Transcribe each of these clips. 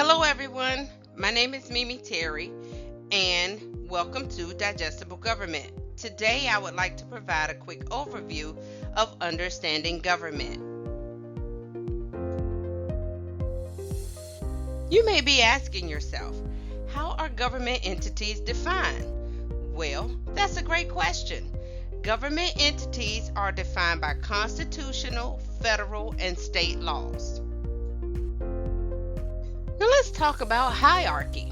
Hello, everyone. My name is Mimi Terry, and welcome to Digestible Government. Today, I would like to provide a quick overview of understanding government. You may be asking yourself, how are government entities defined? Well, that's a great question. Government entities are defined by constitutional, federal, and state laws. Now let's talk about hierarchy.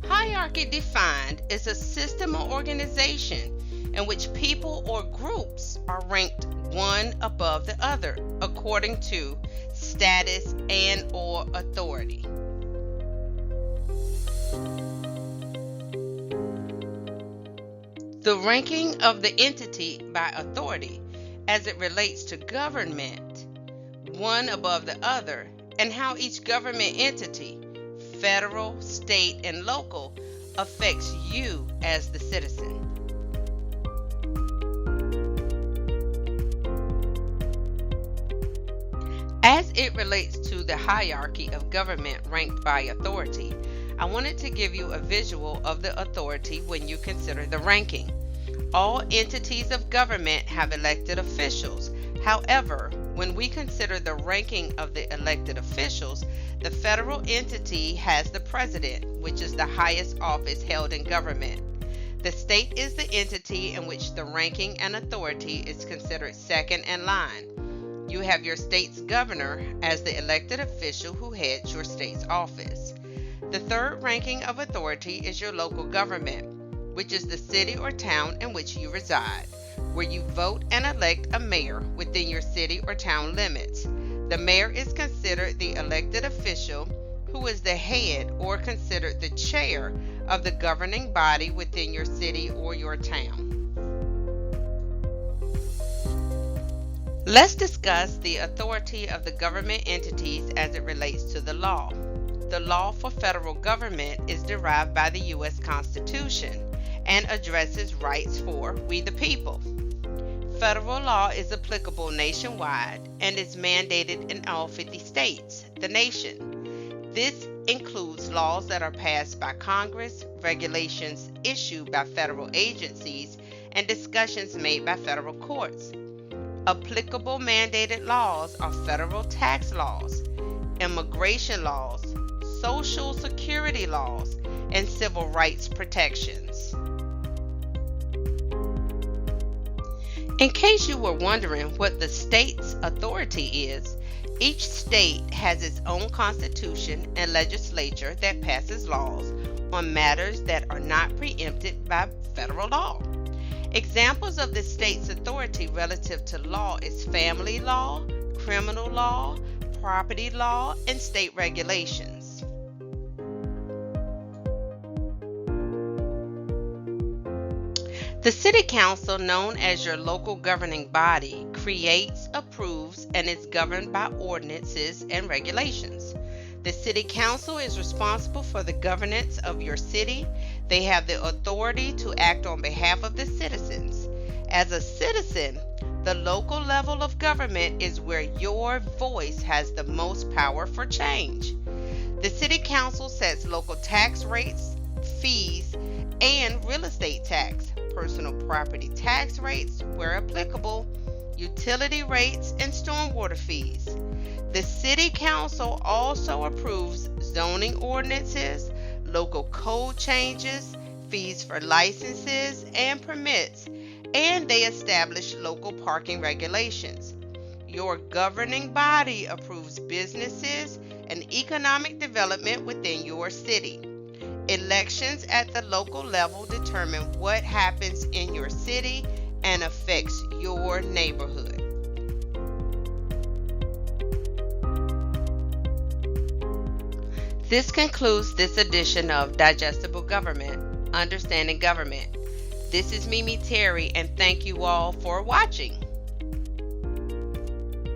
Hierarchy defined is a system or organization in which people or groups are ranked one above the other according to status and or authority. The ranking of the entity by authority as it relates to government, one above the other, and how each government entity, federal, state, and local, affects you as the citizen. As it relates to the hierarchy of government ranked by authority, I wanted to give you a visual of the authority when you consider the ranking. All entities of government have elected officials. However, when we consider the ranking of the elected officials, the federal entity has the president, which is the highest office held in government. The state is the entity in which the ranking and authority is considered second in line. You have your state's governor as the elected official who heads your state's office. The third ranking of authority is your local government, which is the city or town in which you reside, where you vote and elect a mayor within your city or town limits. The mayor is considered the elected official who is the head or considered the chair of the governing body within your city or your town. Let's discuss the authority of the government entities as it relates to the law. The law for federal government is derived by the U.S. Constitution and addresses rights for we the people. Federal law is applicable nationwide and is mandated in all 50 states, the nation. This includes laws that are passed by Congress, regulations issued by federal agencies, and discussions made by federal courts. Applicable mandated laws are federal tax laws, immigration laws, Social Security laws, and civil rights protections. In case you were wondering what the state's authority is, each state has its own constitution and legislature that passes laws on matters that are not preempted by federal law. Examples of the state's authority relative to law is family law, criminal law, property law, and state regulations. The City Council, known as your local governing body, creates, approves, and is governed by ordinances and regulations. The City Council is responsible for the governance of your city. They have the authority to act on behalf of the citizens. As a citizen, the local level of government is where your voice has the most power for change. The City Council sets local tax rates, fees, and real estate tax, personal property tax rates where applicable, utility rates, and stormwater fees. The City Council also approves zoning ordinances, local code changes, fees for licenses and permits, and they establish local parking regulations. Your governing body approves businesses and economic development within your city. Elections at the local level determine what happens in your city and affects your neighborhood. This concludes this edition of Digestible Government, Understanding Government. This is Mimi Terry, and thank you all for watching.